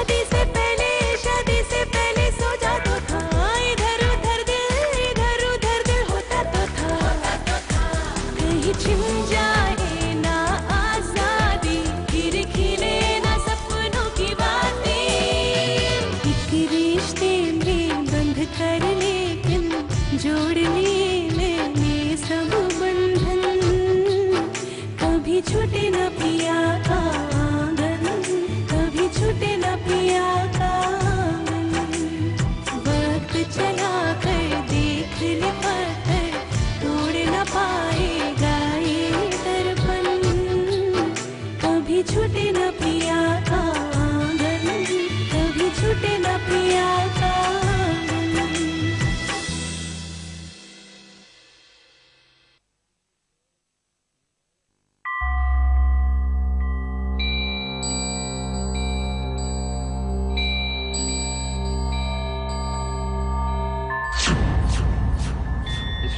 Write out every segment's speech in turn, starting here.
शादी से पहले सो जाता था, इधर उधर दिल होता तो था। कहीं छिन जाए ना आजादी, फिर खिले ना सपनों की बातें। एक रिश्ते में बंध कर लेकिन जोड़ लिए मैंने सब बंधन, कभी छूटे न पिया का आंगन, कभी छूटे न पिया का आंगन। वक्त चला कर देख ले पत्थर, तोड़ न पाएगा ये दर्पण, कभी छूटे न पिया का आंगन, कभी छूटे न पिया का आंगन।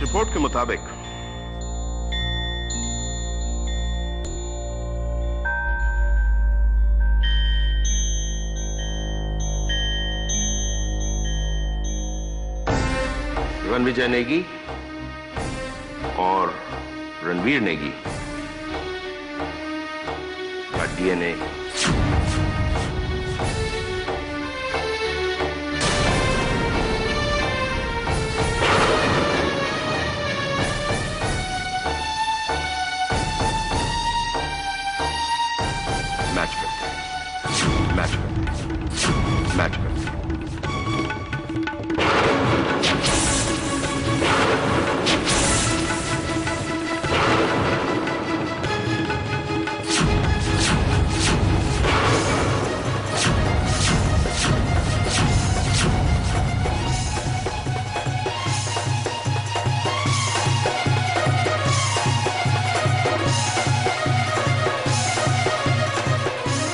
रिपोर्ट के मुताबिक विजय नेगी और रणवीर नेगी का डीएनए मैच करते हैं, मैच करते हैं।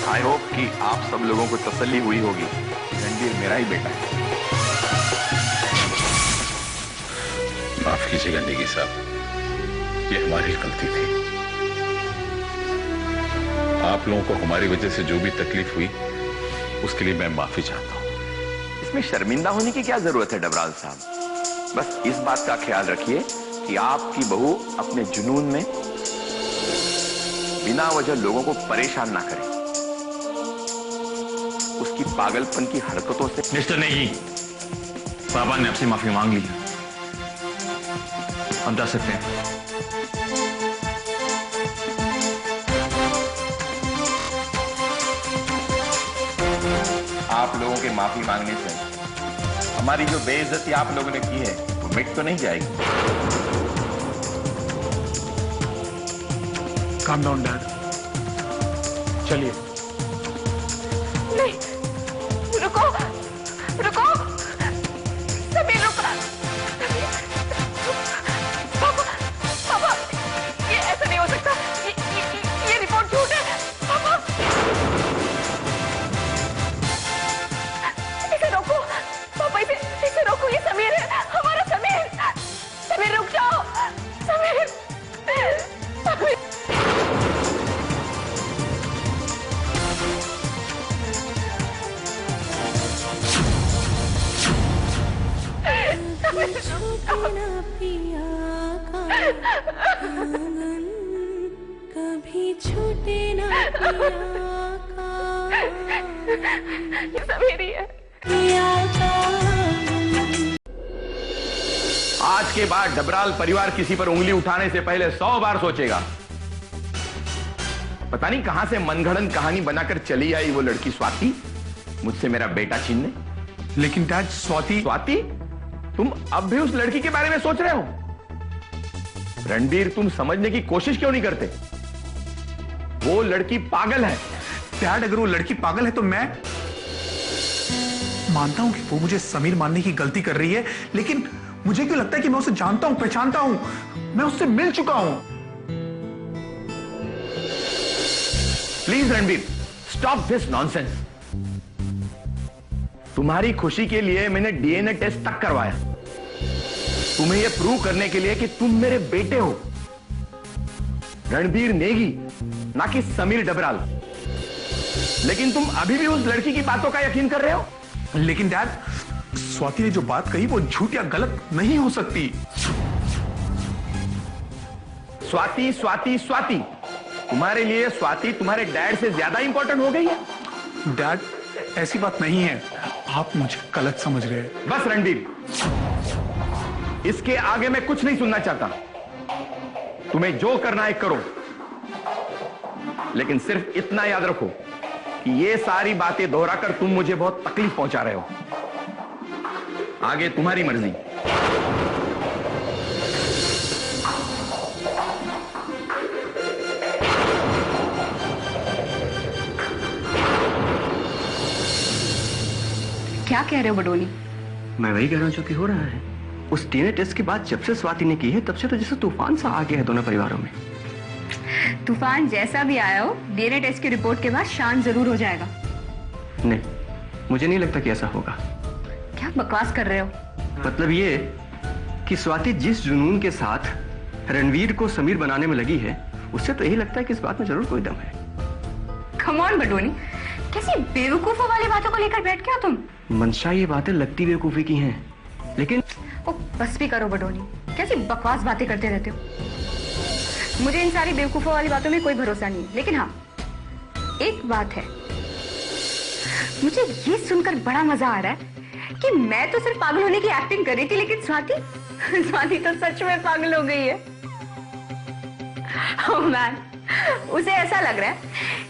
आई होप कि आप सब लोगों को तसल्ली हुई होगी, रणवीर मेरा ही बेटा है। माफ कीजिएगा नेगी साहब, ये हमारी गलती थी। आप लोगों को हमारी वजह से जो भी तकलीफ हुई उसके लिए मैं माफी चाहता हूं। इसमें शर्मिंदा होने की क्या जरूरत है डबराल साहब? बस इस बात का ख्याल रखिए कि आपकी बहू अपने जुनून में बिना वजह लोगों को परेशान ना करे। उसकी पागलपन की हरकतों से। मिस्टर नेगी, बाबा ने आपसे माफी मांग ली, हम जा सकते हैं। आप लोगों के माफी मांगने से हमारी जो बेइज्जती आप लोगों ने की है वो मिट तो नहीं जाएगी। काम डाउन डैड, चलिए। नहीं, रुको, रुको, समीर रुको। पापा, पापा, ये ऐसा नहीं हो सकता। ये रिपोर्ट झूठ है। पापा, इसे रोको। पापा, इसे रोको। ये समीर है, हमारा समीर। समीर रुक जाओ। समीर, समीर। कभी छूटे ना पिया का, ये सब मेरी है। आज के बाद डबराल परिवार किसी पर उंगली उठाने से पहले 100 बार सोचेगा। पता नहीं कहां से मनगढ़ंत कहानी बनाकर चली आई वो लड़की स्वाति, मुझसे मेरा बेटा छीनने। लेकिन डैड, स्वाति तुम अब भी उस लड़की के बारे में सोच रहे हो? रणबीर, तुम समझने की कोशिश क्यों नहीं करते? वो लड़की पागल है। डैड, अगर वो लड़की पागल है तो मैं मानता हूं कि वो मुझे समीर मानने की गलती कर रही है, लेकिन मुझे क्यों लगता है कि मैं उसे जानता हूं, पहचानता हूं, मैं उससे मिल चुका हूं। Please Ranbir, stop this nonsense. तुम्हारी खुशी के लिए मैंने डीएनए टेस्ट तक करवाया, तुम्हें यह प्रूव करने के लिए कि तुम मेरे बेटे हो, रणबीर नेगी, ना कि समीर डबराल। लेकिन तुम अभी भी उस लड़की की बातों का यकीन कर रहे हो? लेकिन डैड, स्वाति ने जो बात कही वो झूठ या गलत नहीं हो सकती। स्वाति स्वाति स्वाति, तुम्हारे लिए स्वाति तुम्हारे डैड से ज्यादा इंपॉर्टेंट हो गई है? डैड, ऐसी बात नहीं है, आप मुझे गलत समझ रहे हैं। बस रणदीप, इसके आगे मैं कुछ नहीं सुनना चाहता। तुम्हें जो करना है करो, लेकिन सिर्फ इतना याद रखो कि ये सारी बातें दोहराकर तुम मुझे बहुत तकलीफ पहुंचा रहे हो। आगे तुम्हारी मर्जी। क्या कह रहे हो बडोली? मैं वही कह रहा हूं जो कि हो रहा है। उस डीएनए टेस्ट की बात जब से स्वाति ने की है तब से तो जैसे तूफान सा आ गया है दोनों परिवारों में। तूफान जैसा भी आया हो, डीएनए टेस्ट की रिपोर्ट के बाद शांत जरूर हो जाएगा। नहीं, मुझे नहीं लगता कि ऐसा होगा। क्या बकवास कर रहे हो? मतलब ये कि स्वाति जिस जुनून के साथ रणवीर को समीर बनाने में लगी है, उससे तो यही लगता है कि इस बात में जरूर कोई दम है। कम ऑन बडोली, कैसी बेवकूफों वाली बातों को लेकर बैठ गया तुम? मंशा, ये बातें लगती बेवकूफी की हैं, लेकिन ओ, बस भी करो बडोली, कैसी बकवास बातें करते रहते हो। मुझे इन सारी बेवकूफों वाली बातों में कोई भरोसा नहीं, लेकिन हाँ, एक बात है, मुझे ये सुनकर बड़ा मजा आ रहा है कि मैं तो सिर्फ पागल होने की एक्टिंग कर रही थी, लेकिन स्वाति तो सच में पागल हो गई है। ओह मैन, उसे ऐसा लग रहा है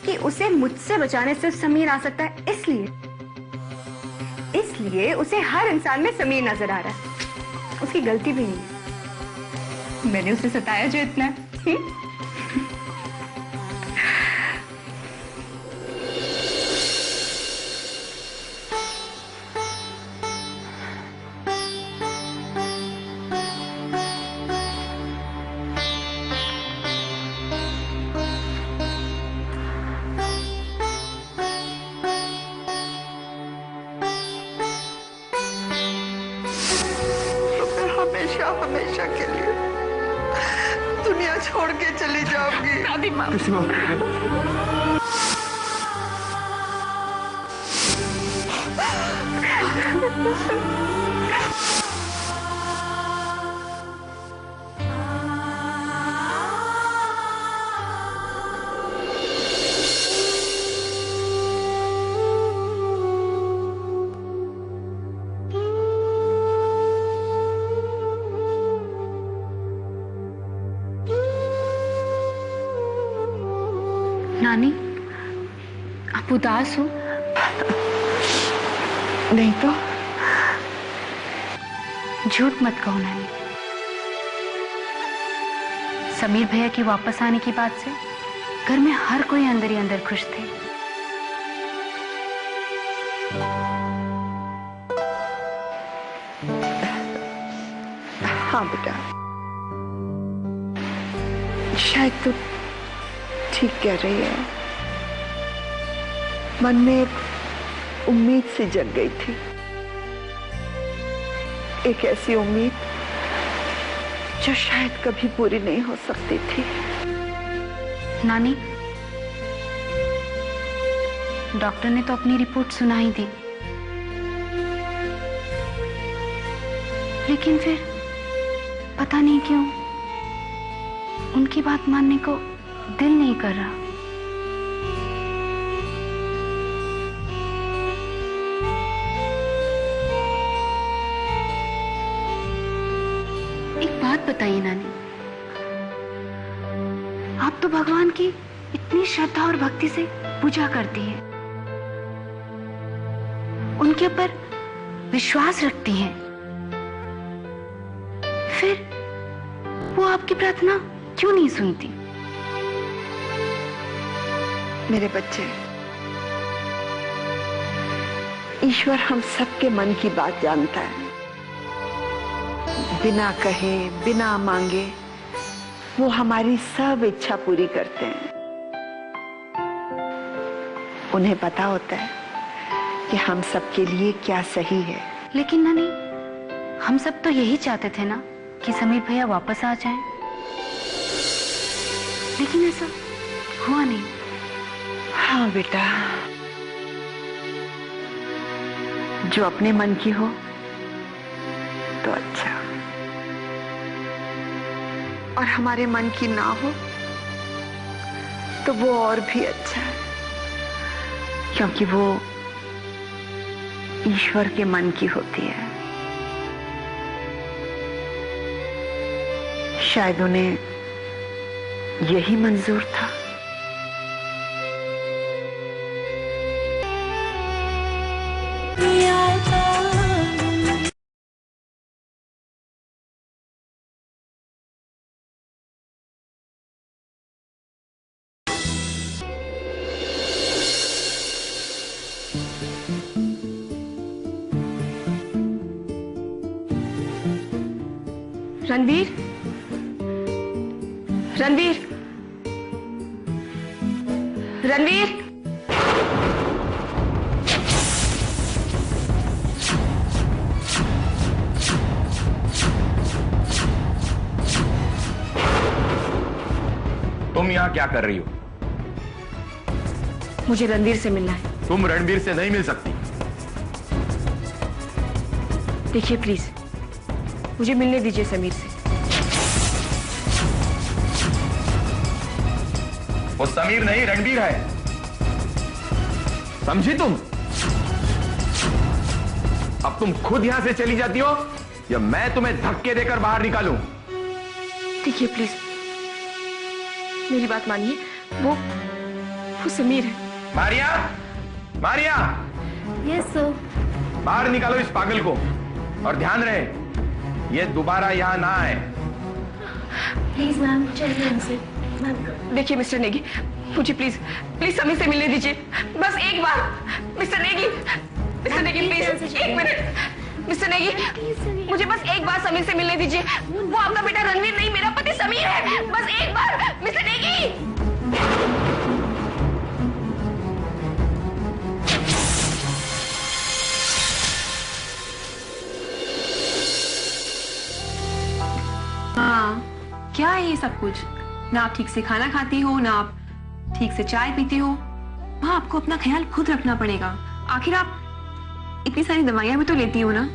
कि उसे मुझसे बचाने सिर्फ समीर आ सकता है, इसलिए उसे हर इंसान में समीर नजर आ रहा है। उसकी गलती भी नहीं है, मैंने उसे सताया जो इतना है। हमेशा के लिए दुनिया छोड़ के चली जाऊंगी। दादी माँ, नानी, आप उदास हो? नहीं तो। झूठ मत कहो नानी। समीर भैया की वापस आने की बात से घर में हर कोई अंदर ही अंदर खुश थे। हाँ बेटा, शायद तो ठीक कह रही है। मन में उम्मीद सी जग गई थी, एक ऐसी उम्मीद जो शायद कभी पूरी नहीं हो सकती थी। नानी, डॉक्टर ने तो अपनी रिपोर्ट सुना ही दी, लेकिन फिर पता नहीं क्यों उनकी बात मानने को दिल नहीं कर रहा। एक बात बताइए नानी, आप तो भगवान की इतनी श्रद्धा और भक्ति से पूजा करती हैं, उनके ऊपर विश्वास रखती हैं, फिर वो आपकी प्रार्थना क्यों नहीं सुनती? मेरे बच्चे, ईश्वर हम सबके मन की बात जानता है। बिना कहे, बिना मांगे वो हमारी सब इच्छा पूरी करते हैं। उन्हें पता होता है कि हम सबके लिए क्या सही है। लेकिन नानी, हम सब तो यही चाहते थे ना कि समीर भैया वापस आ जाएं, लेकिन ऐसा हुआ नहीं। हाँ बेटा, जो अपने मन की हो तो अच्छा, और हमारे मन की ना हो तो वो और भी अच्छा है, क्योंकि वो ईश्वर के मन की होती है। शायद उन्हें यही मंजूर था। रणवीर, रणवीर, रणवीर, तुम यहाँ क्या कर रही हो? मुझे रणवीर से मिलना है। तुम रणवीर से नहीं मिल सकती। देखिए प्लीज, मुझे मिलने दीजिए समीर से। वो समीर नहीं, रणवीर है। समझी तुम? अब तुम खुद यहां से चली जाती हो या मैं तुम्हें धक्के देकर बाहर निकालूं? देखिए प्लीज, मेरी बात मानिए। वो समीर है। Maria, Maria, yes sir. बाहर निकालो इस पागल को, और ध्यान रहे ये दोबारा यहां ना आए। प्लीज मैम, चलिए हमसे। देखिए मिस्टर नेगी, मुझे प्लीज समीर से मिलने दीजिए, बस एक बार। मिस्टर नेगी, प्लीज एक मिनट। मिस्टर नेगी, मुझे बस एक बार समीर से मिलने दीजिए। वो आपका बेटा रणवीर नहीं, मेरा पति समीर है। बस एक बार मिस्टर नेगी। हाँ, क्या है ये सब कुछ? ना आप ठीक से खाना खाती हो, ना आप ठीक से चाय पीती हो। हाँ, आपको अपना ख्याल खुद रखना पड़ेगा। आखिर आप इतनी सारी दवाइयां भी तो लेती हो ना।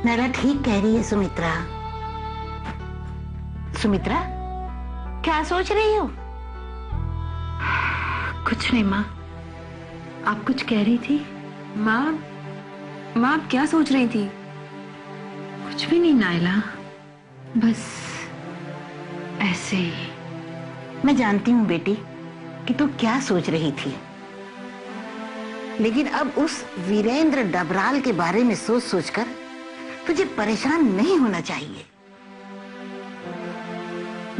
नैला ठीक कह रही है सुमित्रा। सुमित्रा, क्या सोच रही हो? कुछ नहीं माँ, आप कुछ कह रही थी। माँ आप क्या सोच रही थी? कुछ भी नहीं नायला, बस ऐसे ही। मैं जानती हूँ बेटी कि तू क्या सोच रही थी, लेकिन अब उस वीरेंद्र डबराल के बारे में सोच सोचकर तुझे परेशान नहीं होना चाहिए।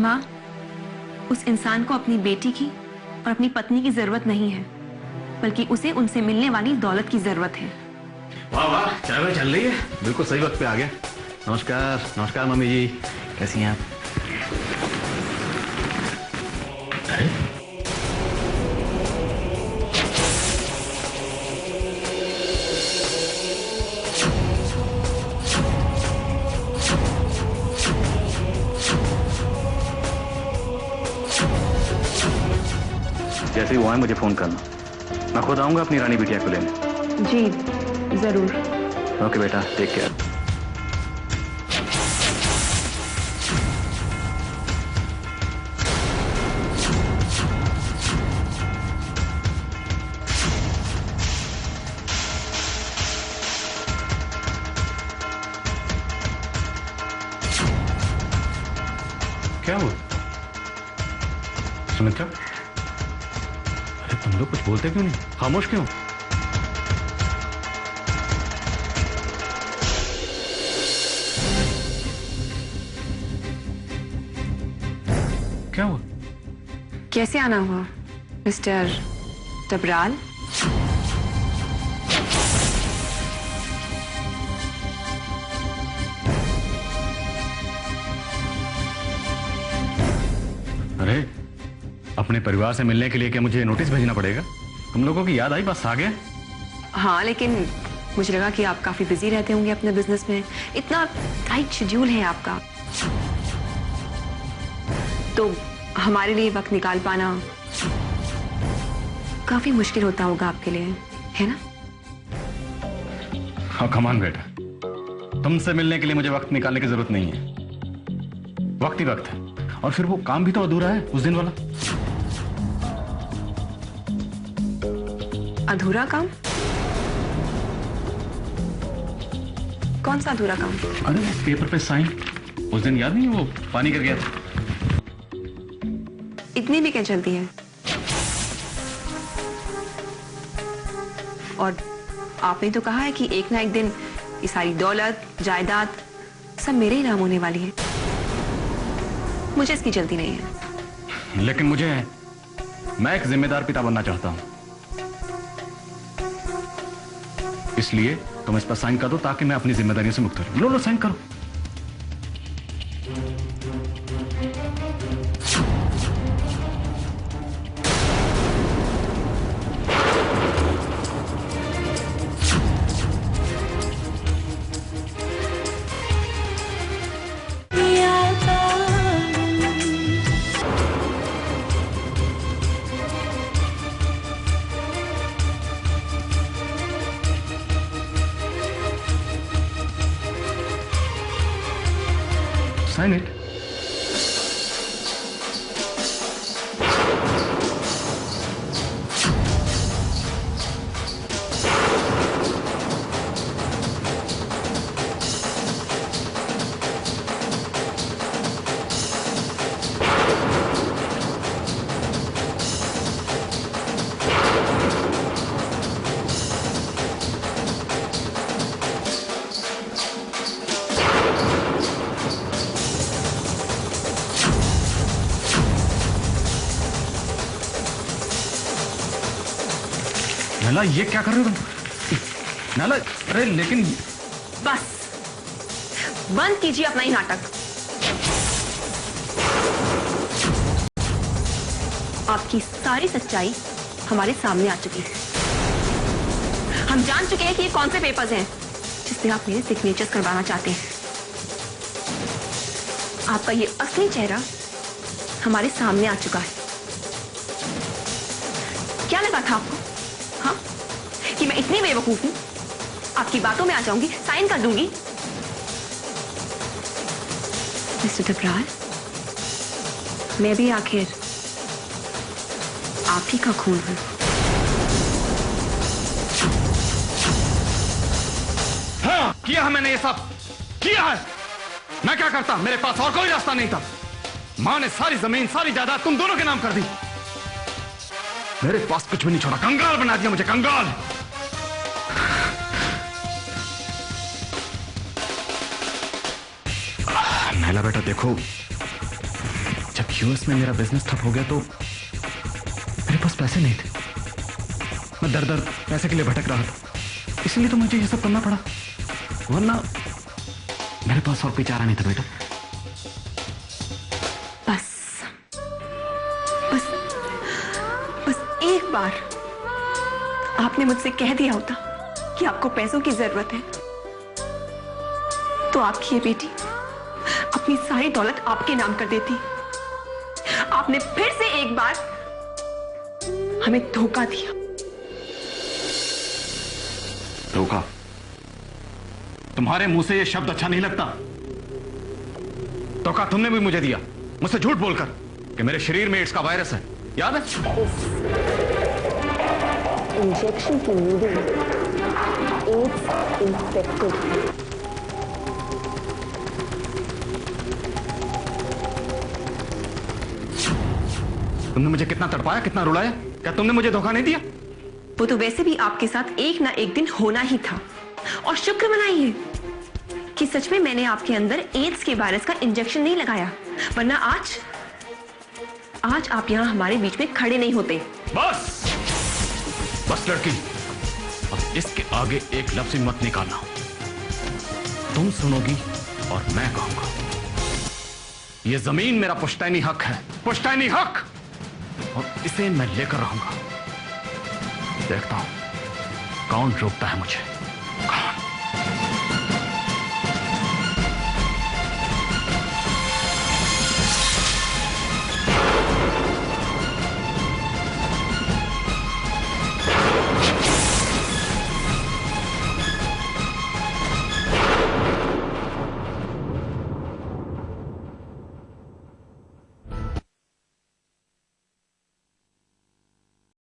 माँ, उस इंसान को अपनी बेटी की और अपनी पत्नी की जरूरत नहीं है, बल्कि उसे उनसे मिलने वाली दौलत की जरूरत है। वाह वाह, चाय चल रही है, बिल्कुल सही वक्त पे आ गया। नमस्कार। नमस्कार मम्मी जी, कैसी हैं आप? अरे जैसे ही वो आए मुझे फोन करना, मैं खुद आऊंगा अपनी रानी बिटिया को लेने। जी जरूर। ओके बेटा, टेक केयर। क्या हुआ सुमित्रा? अरे तुम लोग कुछ बोलते क्यों नहीं? खामोश क्यों? क्या हुआ? कैसे आना हुआ मिस्टर डबराल? अरे अपने परिवार से मिलने के लिए क्या मुझे नोटिस भेजना पड़ेगा? तुम लोगों की याद आई, बस आ गए। हाँ, लेकिन मुझे लगा कि आप काफी बिजी रहते होंगे अपने बिजनेस में, इतना टाइट शेड्यूल है आपका, तो हमारे लिए वक्त निकाल पाना काफी मुश्किल होता होगा आपके लिए, है ना? हाँ कमान बेटा, तुमसे मिलने के लिए मुझे वक्त निकालने की जरूरत नहीं है। वक्त ही वक्त है, और फिर वो काम भी तो अधूरा है उस दिन वाला। अधूरा काम? कौन सा अधूरा काम? अरे वो पेपर पे साइन उस दिन याद नहीं, वो पानी कर गया था। इतनी भी क्या जल्दी है? और आपने तो कहा है कि एक ना एक दिन ये सारी दौलत, जायदाद सब मेरे ही नाम होने वाली है। मुझे इसकी जल्दी नहीं है। लेकिन मैं एक जिम्मेदार पिता बनना चाहता हूं, इसलिए तुम इस पर साइन कर दो ताकि मैं अपनी जिम्मेदारियों से मुक्त हो जाऊं। लो साइन करो। Sign it. नाला, ये क्या कर रहे हो तुम? नाला, अरे लेकिन बस बंद कीजिए अपना ही नाटक। आपकी सारी सच्चाई हमारे सामने आ चुकी है। हम जान चुके हैं कि ये कौन से पेपर्स हैं जिसपे आप मेरे सिग्नेचर्स करवाना चाहते हैं। आपका ये असली चेहरा हमारे सामने आ चुका है। क्या लगा था आपको, हाँ, कि मैं इतनी बेवकूफ हूं, आपकी बातों में आ जाऊंगी, साइन कर दूंगी? मिस्टर डबराल, मैं भी आखिर आप ही का खून हूं। हाँ, किया है मैंने, ये सब किया है। मैं क्या करता, मेरे पास और कोई रास्ता नहीं था। मां ने सारी जमीन, सारी जायदाद तुम दोनों के नाम कर दी। मेरे पास कुछ भी नहीं छोड़ा, कंगाल बना दिया मुझे, कंगाल। नैला बेटा देखो, जब यूएस में मेरा बिजनेस ठप हो गया तो मेरे पास पैसे नहीं थे। मैं दर दर पैसे के लिए भटक रहा था, इसलिए तो मुझे ये सब करना पड़ा, वरना मेरे पास और कोई चारा नहीं था बेटा। बस एक बार आपने मुझसे कह दिया होता कि आपको पैसों की जरूरत है, तो आपकी ये बेटी अपनी सारी दौलत आपके नाम कर देती। आपने फिर से एक बार हमें धोखा दिया। धोखा? तुम्हारे मुंह से ये शब्द अच्छा नहीं लगता। धोखा तुमने भी मुझे दिया, मुझसे झूठ बोलकर कि मेरे शरीर में एड्स का वायरस है, याद है? इंजेक्शन की नीडल एड्स इंफेक्टेड। तुमने मुझे कितना तड़पाया, कितना रुलाया, क्या तुमने मुझे धोखा नहीं दिया? वो तो वैसे भी आपके साथ एक ना एक दिन होना ही था। और शुक्र मनाइए कि सच में मैंने आपके अंदर एड्स के वायरस का इंजेक्शन नहीं लगाया, वरना आज आप यहां हमारे बीच में खड़े नहीं होते। बस लड़की, अब इसके आगे एक लफ्ज मत निकालना। तुम सुनोगी और मैं कहूंगा। यह जमीन मेरा पुश्तैनी हक है, पुश्तैनी हक, और इसे मैं लेकर रहूंगा। देखता हूं कौन रोकता है मुझे।